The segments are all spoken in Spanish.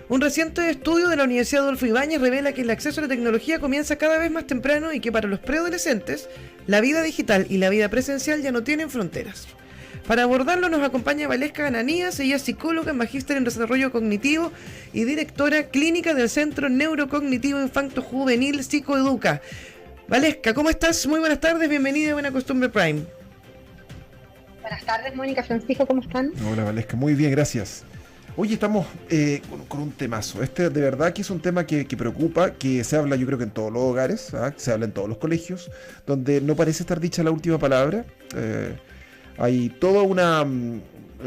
Un reciente estudio de la Universidad Adolfo Ibáñez revela que el acceso a la tecnología comienza cada vez más temprano y que para los preadolescentes, la vida digital y la vida presencial ya no tienen fronteras. Para abordarlo nos acompaña Valesca Ananías, ella es psicóloga, magíster en desarrollo cognitivo y directora clínica del Centro Neurocognitivo Infanto Juvenil Psicoeduca. Valesca, ¿cómo estás? Muy buenas tardes, bienvenida a Buena Costumbre Prime. Buenas tardes, Mónica, Francisco, ¿cómo están? Hola, Valesca, muy bien, gracias. Hoy estamos con un temazo. Este de verdad que es un tema que preocupa, que se habla yo creo que en todos los hogares, se habla en todos los colegios, donde no parece estar dicha la última palabra. Hay toda una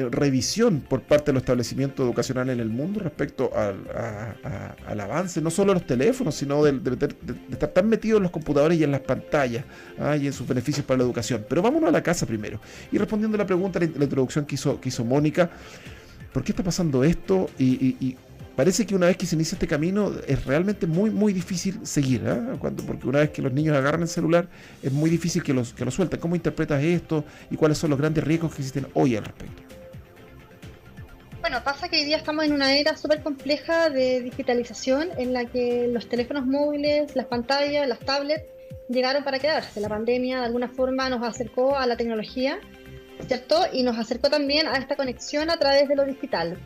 revisión por parte de los establecimientos educacionales en el mundo respecto al avance, no solo de los teléfonos, sino de estar tan metidos en los computadores y en las pantallas, y en sus beneficios para la educación. Pero vámonos a la casa primero. Y respondiendo a la pregunta, la introducción que hizo Mónica, ¿por qué está pasando esto? Y parece que una vez que se inicia este camino es realmente muy difícil seguir, porque una vez que los niños agarran el celular es muy difícil que lo suelten. ¿Cómo interpretas esto y cuáles son los grandes riesgos que existen hoy al respecto? Bueno, pasa que hoy día estamos en una era súper compleja de digitalización en la que los teléfonos móviles, las pantallas, las tablets llegaron para quedarse. La pandemia de alguna forma nos acercó a la tecnología, ¿cierto? Y nos acercó también a esta conexión a través de lo digital.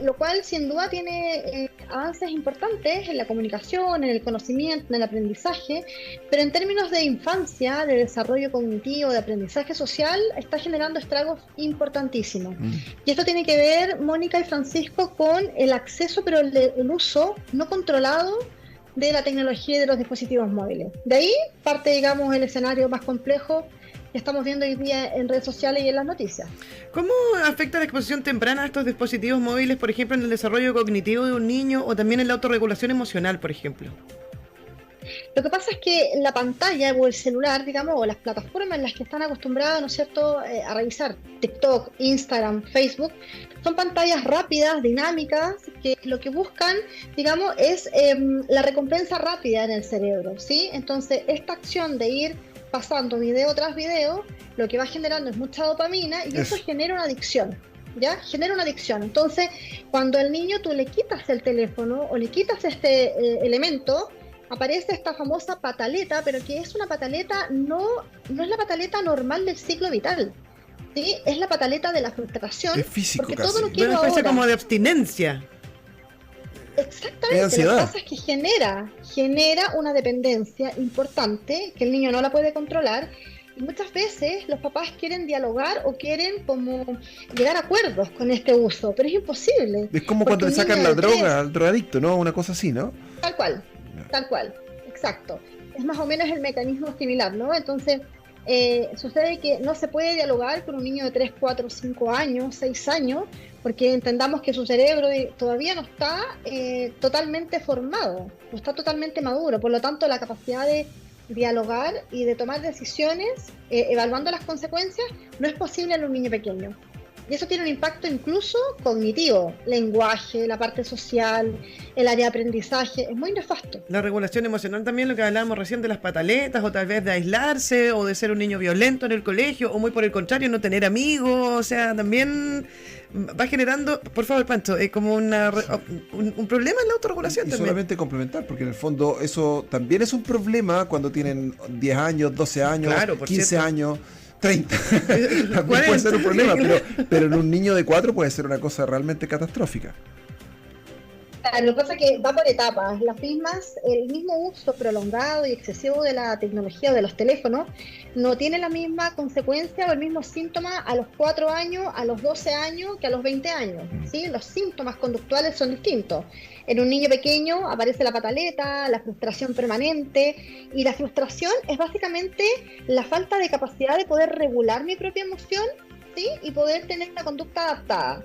Lo cual sin duda tiene avances importantes en la comunicación, en el conocimiento, en el aprendizaje, pero en términos de infancia, de desarrollo cognitivo, de aprendizaje social, está generando estragos importantísimos. Y esto tiene que ver, Mónica y Francisco, con el acceso, pero el uso no controlado de la tecnología y de los dispositivos móviles. De ahí parte, digamos, el escenario más complejo que estamos viendo hoy día en redes sociales y en las noticias. ¿Cómo afecta la exposición temprana a estos dispositivos móviles, por ejemplo, en el desarrollo cognitivo de un niño o también en la autorregulación emocional, por ejemplo? Lo que pasa es que la pantalla o el celular, digamos, o las plataformas en las que están acostumbrados, ¿no es cierto?, a revisar TikTok, Instagram, Facebook, son pantallas rápidas, dinámicas, que lo que buscan, digamos, es la recompensa rápida en el cerebro, ¿sí? Entonces, esta acción de ir pasando video tras video, lo que va generando es mucha dopamina y eso genera una adicción, ¿ya? Genera una adicción. Entonces, cuando al niño tú le quitas el teléfono o le quitas este elemento, aparece esta famosa pataleta, pero que es una pataleta, no es la pataleta normal del ciclo vital, ¿sí? Es la pataleta de la frustración. Es físico porque casi. todo lo quiero Una especie ahora. como de abstinencia. Exactamente, lo que pasa es que genera una dependencia importante que el niño no la puede controlar y muchas veces los papás quieren dialogar o quieren como llegar a acuerdos con este uso, pero es imposible. Es como cuando le sacan la droga al drogadicto, ¿no? Una cosa así, ¿no? Tal cual, exacto. Es más o menos el mecanismo similar, ¿no? Entonces, sucede que no se puede dialogar con un niño de 3, 4, 5 años, 6 años, porque entendamos que su cerebro todavía no está totalmente formado, no está totalmente maduro, por lo tanto la capacidad de dialogar y de tomar decisiones evaluando las consecuencias no es posible en un niño pequeño. Y eso tiene un impacto incluso cognitivo, lenguaje, la parte social, el área de aprendizaje, es muy nefasto. La regulación emocional también, lo que hablábamos recién de las pataletas, o tal vez de aislarse, o de ser un niño violento en el colegio, o muy por el contrario, no tener amigos, o sea, también va generando, por favor, Pancho, como un problema en la autorregulación y también. solamente complementar, porque en el fondo eso también es un problema cuando tienen 10 años, 12 años, Claro, 15 cierto. años, 30. También puede ser un problema, pero en un niño de 4 puede ser una cosa realmente catastrófica. Claro, lo que pasa es que va por etapas. El mismo uso prolongado y excesivo de la tecnología o de los teléfonos no tiene la misma consecuencia o el mismo síntoma a los 4 años, a los 12 años que a los 20 años, ¿sí? Los síntomas conductuales son distintos. En un niño pequeño aparece la pataleta, la frustración permanente, y la frustración es básicamente la falta de capacidad de poder regular mi propia emoción, ¿sí? Y poder tener una conducta adaptada.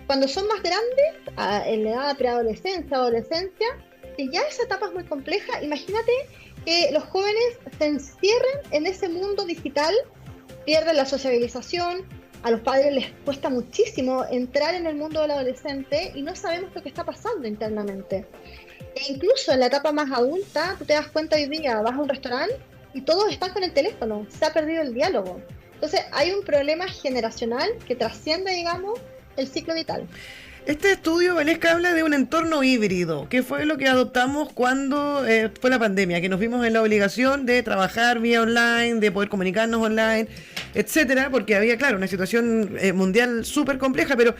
Cuando son más grandes, en la edad de preadolescencia, adolescencia, que ya esa etapa es muy compleja, imagínate que los jóvenes se encierren en ese mundo digital, pierden la sociabilización, a los padres les cuesta muchísimo entrar en el mundo del adolescente y no sabemos lo que está pasando internamente. E incluso en la etapa más adulta, tú te das cuenta hoy día, vas a un restaurante y todos están con el teléfono, se ha perdido el diálogo. Entonces hay un problema generacional que trasciende, digamos, el ciclo vital. Este estudio, Valesca, habla de un entorno híbrido, que fue lo que adoptamos cuando fue la pandemia, que nos vimos en la obligación de trabajar vía online, de poder comunicarnos online, etcétera, porque había, claro, una situación mundial súper compleja, pero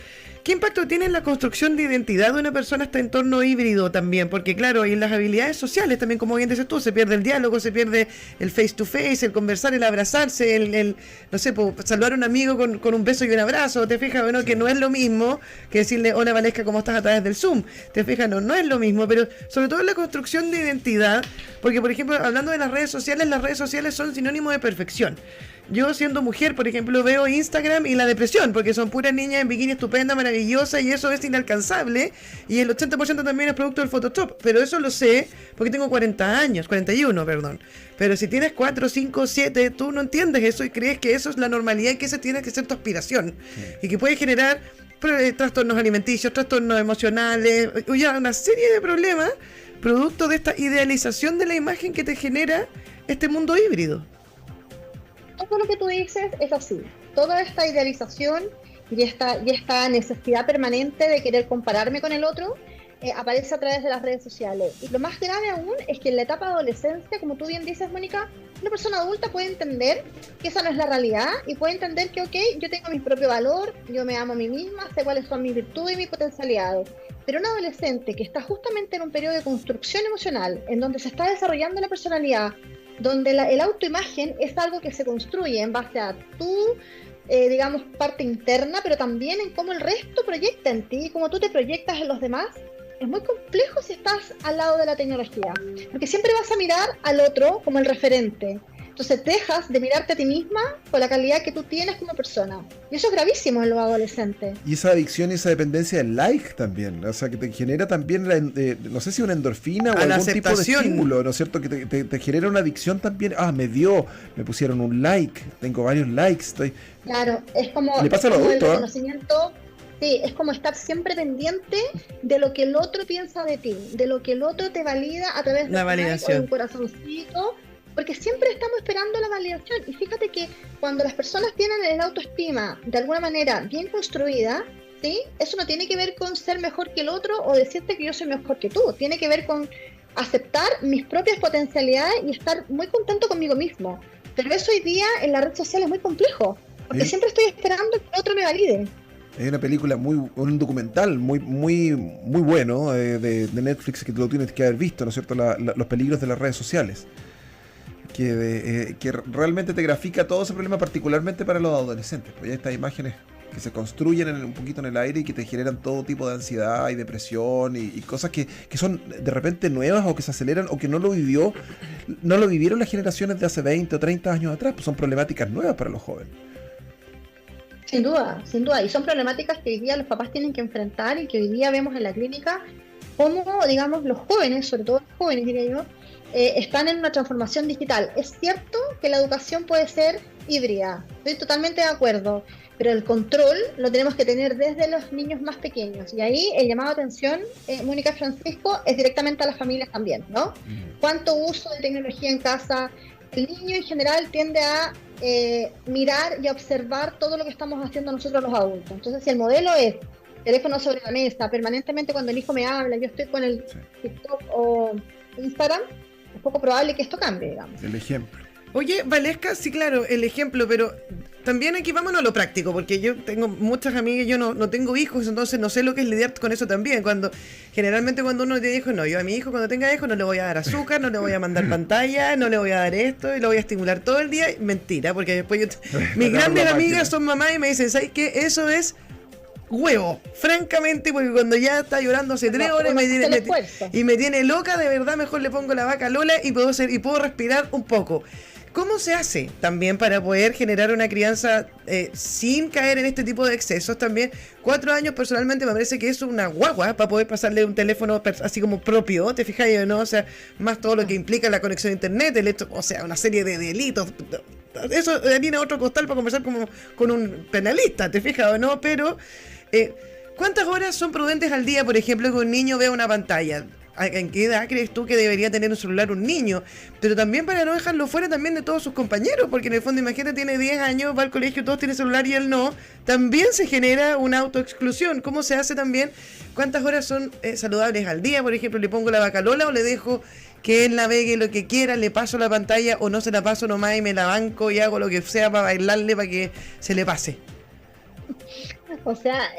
¿qué impacto tiene en la construcción de identidad de una persona este entorno híbrido también? Porque, claro, y en las habilidades sociales también, como bien dices tú, se pierde el diálogo, se pierde el face to face, el conversar, el abrazarse, el no sé, saludar a un amigo con un beso y un abrazo, ¿te fijas? Bueno, que no es lo mismo que decirle, hola Valesca, ¿cómo estás? A través del Zoom, ¿te fijas? No, no es lo mismo, pero sobre todo en la construcción de identidad, porque, por ejemplo, hablando de las redes sociales son sinónimo de perfección. Yo, siendo mujer, por ejemplo, veo Instagram y la depresión, porque son puras niñas en bikini estupenda, maravillosa, y eso es inalcanzable, y el 80% también es producto del Photoshop, pero eso lo sé porque tengo 40 años, 41, perdón. Pero si tienes 4, 5, 7, tú no entiendes eso y crees que eso es la normalidad y que esa tiene que ser tu aspiración, y que puede generar trastornos alimenticios, trastornos emocionales, ya una serie de problemas producto de esta idealización de la imagen que te genera este mundo híbrido. Todo lo que tú dices es así. Toda esta idealización y esta necesidad permanente de querer compararme con el otro aparece a través de las redes sociales. Y lo más grave aún es que en la etapa de adolescencia, como tú bien dices, Mónica, una persona adulta puede entender que esa no es la realidad y puede entender que, ok, yo tengo mi propio valor, yo me amo a mí misma, sé cuáles son mis virtudes y mis potencialidades. Pero un adolescente que está justamente en un periodo de construcción emocional, en donde se está desarrollando la personalidad, donde el autoimagen es algo que se construye en base a tu, digamos, parte interna, pero también en cómo el resto proyecta en ti, cómo tú te proyectas en los demás, es muy complejo si estás al lado de la tecnología, porque siempre vas a mirar al otro como el referente. Entonces dejas de mirarte a ti misma con la calidad que tú tienes como persona. Y eso es gravísimo en los adolescentes. Y esa adicción y esa dependencia del like también, o sea, que te genera también, no sé si una endorfina o algún tipo de estímulo, ¿no es cierto? Que te genera una adicción también. Me pusieron un like, tengo varios likes, Claro, es como, le pasa a los el adultos, reconocimiento. Sí, es como estar siempre pendiente de lo que el otro piensa de ti, de lo que el otro te valida a través de un corazoncito, porque siempre estamos esperando la validación. Y fíjate que cuando las personas tienen el autoestima de alguna manera bien construida, ¿sí? Eso no tiene que ver con ser mejor que el otro o decirte que yo soy mejor que tú, tiene que ver con aceptar mis propias potencialidades y estar muy contento conmigo mismo. Pero eso hoy día en la red social es muy complejo, porque siempre estoy esperando que el otro me valide. Hay una película un documental muy bueno de Netflix que tú lo tienes que haber visto, ¿no es cierto? Los peligros de las redes sociales. Que realmente te grafica todo ese problema, particularmente para los adolescentes. Pues hay estas imágenes que se construyen un poquito en el aire y que te generan todo tipo de ansiedad y depresión y cosas que son de repente nuevas o que se aceleran o que no lo vivieron las generaciones de hace 20 o 30 años atrás. Pues son problemáticas nuevas para los jóvenes. Sin duda, sin duda. Y son problemáticas que hoy día los papás tienen que enfrentar y que hoy día vemos en la clínica cómo, digamos, los jóvenes, sobre todo los jóvenes, diría yo, están en una transformación digital. Es cierto que la educación puede ser híbrida, estoy totalmente de acuerdo, pero el control lo tenemos que tener desde los niños más pequeños. Y ahí el llamado a atención, Mónica y Francisco, es directamente a las familias también, ¿no? ¿Cuánto uso de tecnología en casa? El niño en general tiende a mirar y observar todo lo que estamos haciendo nosotros los adultos. Entonces, si el modelo es teléfono sobre la mesa, permanentemente cuando el hijo me habla, yo estoy con el TikTok o Instagram, es poco probable que esto cambie, digamos. El ejemplo. Oye, Valesca, sí, claro, el ejemplo, pero también aquí vámonos a lo práctico, porque yo tengo muchas amigas, yo no tengo hijos, entonces no sé lo que es lidiar con eso también. Generalmente cuando uno tiene hijos, no, yo a mi hijo cuando tenga hijos no le voy a dar azúcar, no le voy a mandar pantalla, no le voy a dar esto, y lo voy a estimular todo el día. Mentira, porque después mis grandes amigas son mamás y me dicen, ¿sabes qué? Eso es huevo, francamente, porque cuando ya está llorando hace 3 horas y me tiene loca, de verdad mejor le pongo la vaca Lola y puedo respirar un poco. ¿Cómo se hace también para poder generar una crianza sin caer en este tipo de excesos también? 4 años personalmente me parece que es una guagua para poder pasarle un teléfono así como propio, ¿te fijas? ¿No? O sea, más todo lo que implica la conexión a internet, o sea, una serie de delitos. Eso viene a otro costal para conversar como con un penalista, ¿te fijas o no? Pero ¿cuántas horas son prudentes al día, por ejemplo, que un niño vea una pantalla? ¿En qué edad crees tú que debería tener un celular un niño? Pero también para no dejarlo fuera también de todos sus compañeros, porque en el fondo, imagínate, tiene 10 años, va al colegio, todos tienen celular y él no. También se genera una autoexclusión. ¿Cómo se hace también? ¿Cuántas horas son saludables al día? Por ejemplo, le pongo la bacalola o le dejo que él navegue lo que quiera, le paso la pantalla o no se la paso nomás y me la banco y hago lo que sea para bailarle para que se le pase. O sea,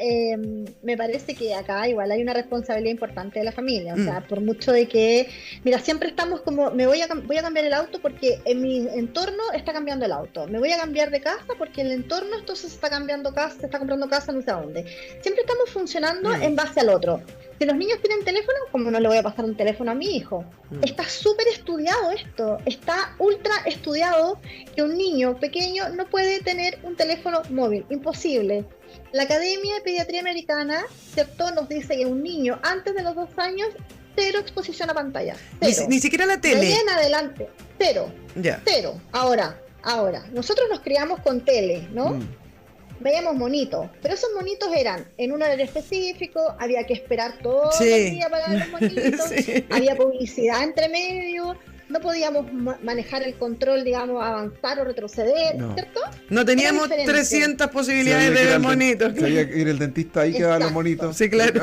me parece que acá igual hay una responsabilidad importante de la familia. O sea, por mucho de que, mira, siempre estamos como, voy a cambiar el auto porque en mi entorno está cambiando el auto. Me voy a cambiar de casa porque el entorno entonces está cambiando casa, se está comprando casa no sé a dónde. Siempre estamos funcionando en base al otro. Si los niños tienen teléfono, ¿cómo no le voy a pasar un teléfono a mi hijo? Está súper estudiado esto, está ultra estudiado que un niño pequeño no puede tener un teléfono móvil, imposible. La Academia de Pediatría Americana, ¿cierto?, nos dice que un niño antes de los 2 años, 0 exposición a pantalla. Ni siquiera la tele. De ahí en adelante, 0. Ya. 0. Ahora, nosotros nos criamos con tele, ¿no? Veíamos monitos, pero esos monitos eran en un horario específico, había que esperar todo el día para ver los monitos, había publicidad entre medio, no podíamos manejar el control, digamos, avanzar o retroceder, ¿cierto? No teníamos 300 posibilidades de ver monitos. Sabía que ir el dentista ahí que daban los monitos. Sí, claro.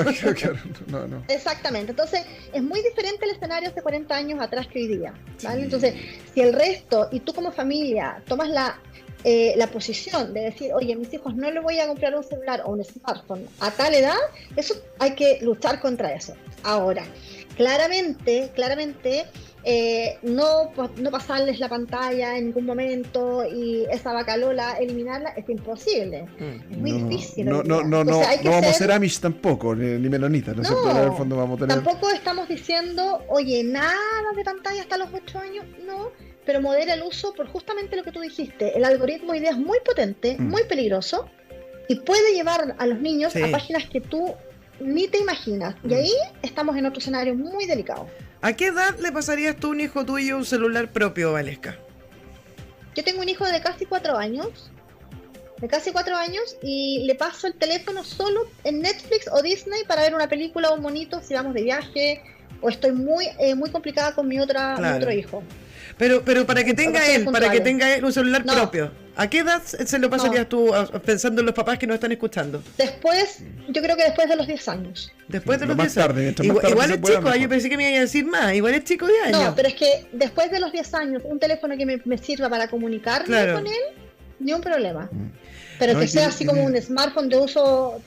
No. Exactamente. Entonces, es muy diferente el escenario hace 40 años atrás que hoy día, ¿vale? Sí. Entonces, si el resto, y tú como familia, tomas la posición de decir, oye, a mis hijos no le voy a comprar un celular o un smartphone a tal edad, eso hay que luchar contra eso. Ahora, claramente, no pasarles la pantalla en ningún momento y esa bacalola, eliminarla, es imposible. Es muy difícil. No vamos a ser Amish tampoco, ni menonitas, ¿no es cierto? En el fondo vamos a tener... Tampoco estamos diciendo, oye, nada de pantalla hasta los 8 años, no, pero modera el uso por justamente lo que tú dijiste. El algoritmo hoy día es muy potente, muy peligroso, y puede llevar a los niños a páginas que tú ni te imaginas. Y ahí estamos en otro escenario muy delicado. ¿A qué edad le pasarías tú a un hijo tuyo un celular propio, Valesca? Yo tengo un hijo de casi 4 años, y le paso el teléfono solo en Netflix o Disney para ver una película o un monito si vamos de viaje, o estoy muy complicada con mi otro hijo. Pero para que tenga él un celular propio, ¿a qué edad se lo pasarías tú pensando en los papás que nos están escuchando? Yo creo que después de los 10 años. Después de los 10 años. Igual es chico, yo pensé que me iba a decir más, igual es chico de años. No, pero es que después de los 10 años, un teléfono que me sirva para comunicarme con él, ni un problema. Pero que sea así como un smartphone de uso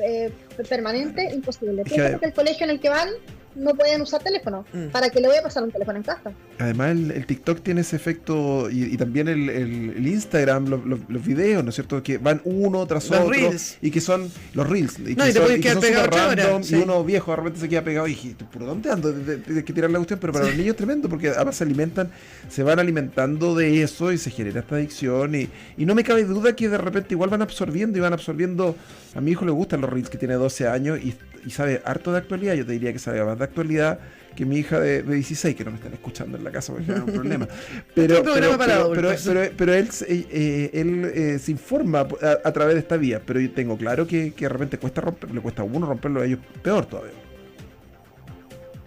permanente, imposible. Pienso que el colegio en el que van no pueden usar teléfono. ¿Para qué le voy a pasar un teléfono en casa? Además el TikTok tiene ese efecto y también el Instagram, los videos, ¿no es cierto? Que van uno tras otro reels. Y que son los reels. Y no, que y te puedes quedar pegado random, sí. Y uno viejo de repente se queda pegado y dije, ¿por dónde ando? Tienes que tirar la cuestión, pero para los niños es tremendo porque además se van alimentando de eso y se genera esta adicción y no me cabe duda que de repente igual van absorbiendo. A mi hijo le gustan los reels, que tiene 12 años y sabe harto de actualidad. Yo te diría que sabe más de actualidad que mi hija de 16, que no me están escuchando en la casa porque no es un problema. Pero él se informa a través de esta vía. Pero yo tengo claro que de repente le cuesta a uno romperlo, a ellos peor todavía.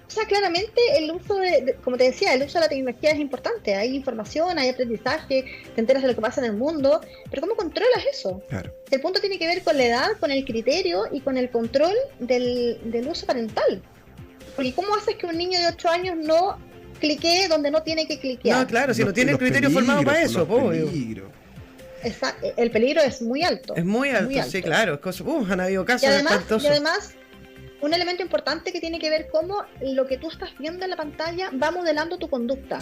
O sea, claramente el uso como te decía, el uso de la tecnología es importante. Hay información, hay aprendizaje, te enteras de lo que pasa en el mundo, pero ¿cómo controlas eso? Claro. El punto tiene que ver con la edad, con el criterio y con el control del uso parental. Porque ¿cómo haces que un niño de 8 años no cliquee donde no tiene que cliquear? No, claro, si no tiene el criterio formado para eso, el peligro es muy alto. Es muy alto, sí, claro. Han habido casos espantosos. Y además, un elemento importante que tiene que ver cómo lo que tú estás viendo en la pantalla va modelando tu conducta.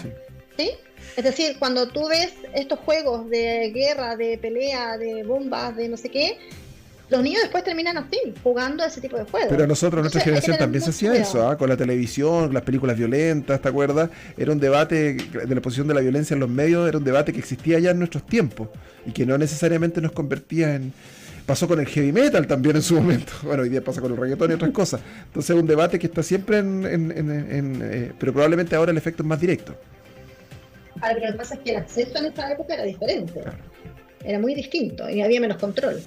¿Sí? Es decir, cuando tú ves estos juegos de guerra, de pelea, de bombas, de no sé qué, los niños después terminan así, jugando a ese tipo de juegos. Pero nosotros, nuestra generación también se hacía eso, con la televisión, las películas violentas, ¿te acuerdas? Era un debate de la posición de la violencia en los medios, era un debate que existía ya en nuestros tiempos y que no necesariamente nos convertía en... Pasó con el heavy metal también en su momento. Bueno, hoy día pasa con el reggaetón y otras cosas. Entonces es un debate que está siempre pero probablemente ahora el efecto es más directo. Ahora, pero lo que pasa es que el acceso en esa época era diferente. Claro. Era muy distinto y había menos control.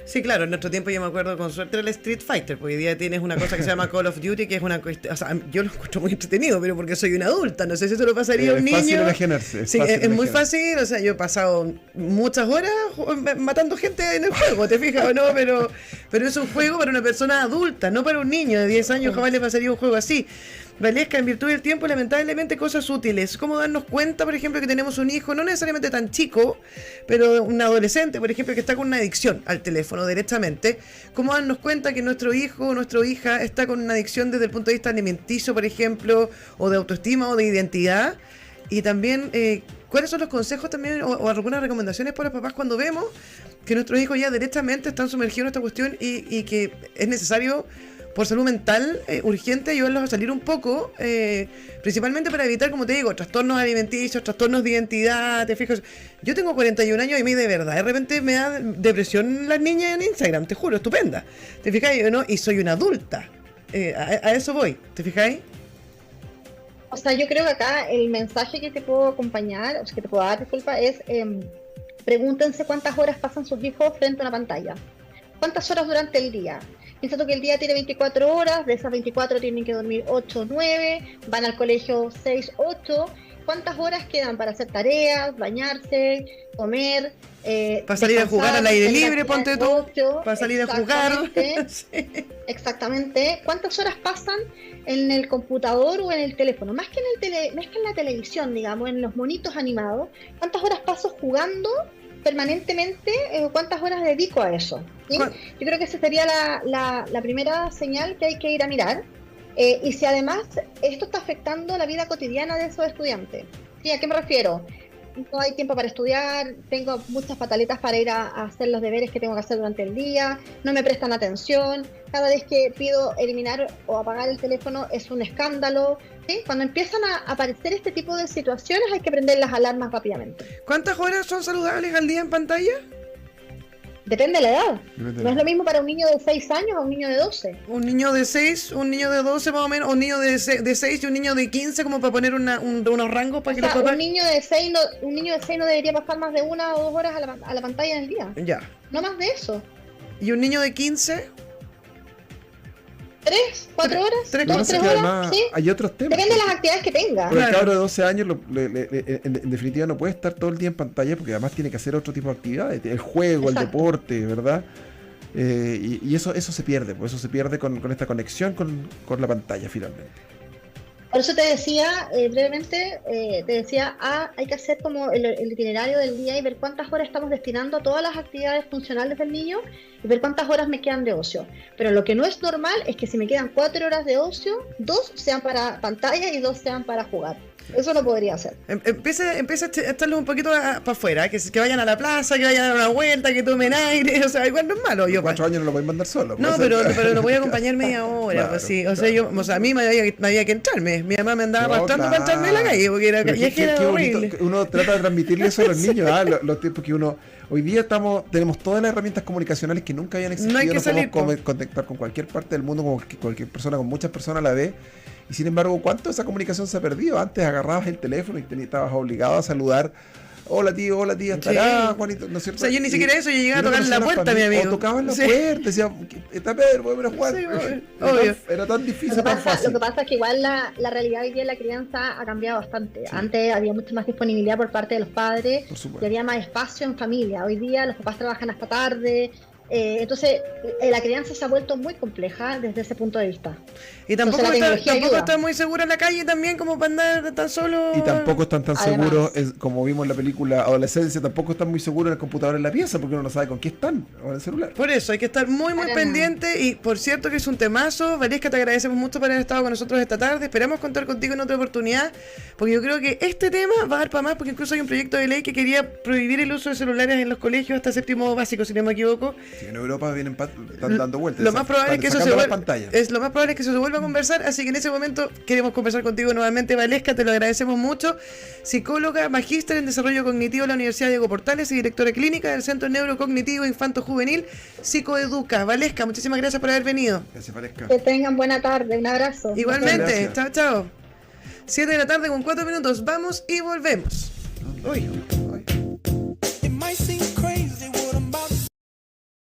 Sí, claro, en nuestro tiempo yo me acuerdo con suerte era el Street Fighter, porque hoy día tienes una cosa que se llama Call of Duty, que es una cuestión, o sea, yo lo encuentro muy entretenido, pero porque soy una adulta, no sé si eso lo pasaría a un niño. Es fácil imaginarse. Sí, es muy fácil, o sea, yo he pasado muchas horas matando gente en el juego, ¿te fijas o no? Pero es un juego para una persona adulta, no para un niño de 10 años, jamás le pasaría un juego así. Valesca, en virtud del tiempo, lamentablemente, cosas útiles. ¿Cómo darnos cuenta, por ejemplo, que tenemos un hijo, no necesariamente tan chico, pero un adolescente, por ejemplo, que está con una adicción al teléfono directamente? ¿Cómo darnos cuenta que nuestro hijo o nuestra hija está con una adicción desde el punto de vista alimenticio, por ejemplo, o de autoestima o de identidad? Y también, ¿cuáles son los consejos también o algunas recomendaciones para los papás cuando vemos que nuestros hijos ya directamente están sumergidos en esta cuestión y que es necesario, por salud mental, urgente ayudarlos a salir un poco, principalmente para evitar, como te digo, trastornos alimenticios, trastornos de identidad, te fijas? Yo tengo 41 años y a mí de verdad, de repente me da depresión las niñas en Instagram, te juro, estupenda. ¿Te fijáis? Yo no, y soy una adulta. A eso voy, ¿te fijáis? O sea, yo creo que acá el mensaje que te puedo acompañar, o sea, que te puedo dar, disculpa, es pregúntense cuántas horas pasan sus hijos frente a una pantalla. ¿Cuántas horas durante el día? Piensa tú que el día tiene 24 horas, de esas 24 tienen que dormir 8 o 9, van al colegio 6, 8. ¿Cuántas horas quedan para hacer tareas, bañarse, comer? Para salir a jugar al aire libre, ponte tú. Para salir a jugar. Sí. Exactamente. ¿Cuántas horas pasan en el computador o en el teléfono? Más que en la televisión, digamos, en los monitos animados. ¿Cuántas horas paso jugando permanentemente? ¿Cuántas horas dedico a eso? ¿Sí? Yo creo que esa sería la primera señal que hay que ir a mirar. Y si además esto está afectando la vida cotidiana de esos estudiantes. ¿Sí? ¿A qué me refiero? No hay tiempo para estudiar, tengo muchas pataletas para ir a hacer los deberes que tengo que hacer durante el día, no me prestan atención, cada vez que pido eliminar o apagar el teléfono es un escándalo. ¿Sí? Cuando empiezan a aparecer este tipo de situaciones hay que prender las alarmas rápidamente. ¿Cuántas horas son saludables al día en pantalla? Depende de la edad. No es lo mismo para un niño de 6 años o un niño de 12. Un niño de 6, un niño de 12 más o menos, un niño de 6 y un niño de 15, como para poner unos rangos para que los papás... un niño de 6 no debería pasar más de 1 o 2 horas a la pantalla en el día. Ya. No más de eso. ¿Y un niño de 15? 3, 4 horas, 3 horas, además, ¿sí? hay otros temas. Depende de las actividades que tenga. Pero el cabro de 12 años en definitiva no puede estar todo el día en pantalla porque además tiene que hacer otro tipo de actividades, el juego, Exacto. El deporte, ¿verdad? Y eso se pierde, pues eso se pierde con esta conexión con la pantalla finalmente. Por eso te decía brevemente, hay que hacer como el itinerario del día y ver cuántas horas estamos destinando a todas las actividades funcionales del niño y ver cuántas horas me quedan de ocio. Pero lo que no es normal es que si me quedan 4 horas de ocio, 2 sean para pantalla y 2 sean para jugar. Eso no podría ser. Empieza a echarlos un poquito para afuera, que vayan a la plaza, que vayan a dar una vuelta, que tomen aire, o sea, igual no es malo. Yo 4 años no lo voy a mandar solo. No, pero lo voy a acompañar media hora, Claro, pues sí. claro. O sea, a mí me había que entrarme. Mi mamá me andaba arrastrando para entrarme en la calle, porque era callejera horrible. Uno trata de transmitirle eso a los niños, los tiempos que uno... Hoy día tenemos todas las herramientas comunicacionales que nunca habían existido. No hay que salir, podemos conectar con cualquier parte del mundo, con cualquier persona, con muchas personas a la vez. Y sin embargo, ¿cuánto de esa comunicación se ha perdido? Antes agarrabas el teléfono y estabas obligado a saludar. Hola tío, estará, Sí. Juanito, ¿no es cierto? O sea, yo ni siquiera eso, yo llegaba a no tocar en la conocía puerta, mi amigo. O tocabas la Sí. puerta, decía, está Pedro, podemos jugar. Sí, Era obvio. era tan difícil, Lo tan que fácil. pasa es que igual la realidad hoy día de la crianza ha cambiado bastante. Antes había mucha más disponibilidad por parte de los padres Por supuesto. y había más espacio en familia. Hoy día los papás trabajan hasta tarde. Entonces la crianza se ha vuelto muy compleja desde ese punto de vista. Y tampoco Entonces, la tecnología ayuda. está muy segura en la calle también como para andar tan solo. Y tampoco están tan Además. seguros, como vimos en la película Adolescencia, tampoco están muy seguros en el computador en la pieza porque uno no sabe con qué están, o en el celular. Por eso, hay que estar muy Para pendiente. Y por cierto que es un temazo. Valesca, te agradecemos mucho por haber estado con nosotros esta tarde. Esperamos contar contigo en otra oportunidad, porque yo creo que este tema va a dar para más, porque incluso hay un proyecto de ley que quería prohibir el uso de celulares en los colegios hasta séptimo básico, si no me equivoco. Si en Europa están dando vueltas. Lo más probable es que eso se vuelva vuelva a conversar, así que en ese momento queremos conversar contigo nuevamente, Valesca, te lo agradecemos mucho. Psicóloga, magíster en desarrollo cognitivo de la Universidad Diego Portales y directora clínica del Centro Neurocognitivo Infanto Juvenil Psicoeduca. Valesca, muchísimas gracias por haber venido. Gracias, Valesca. Que tengan buena tarde, un abrazo. Igualmente, Gracias. chao. 7 de la tarde con 4 minutos, vamos y volvemos. Uy.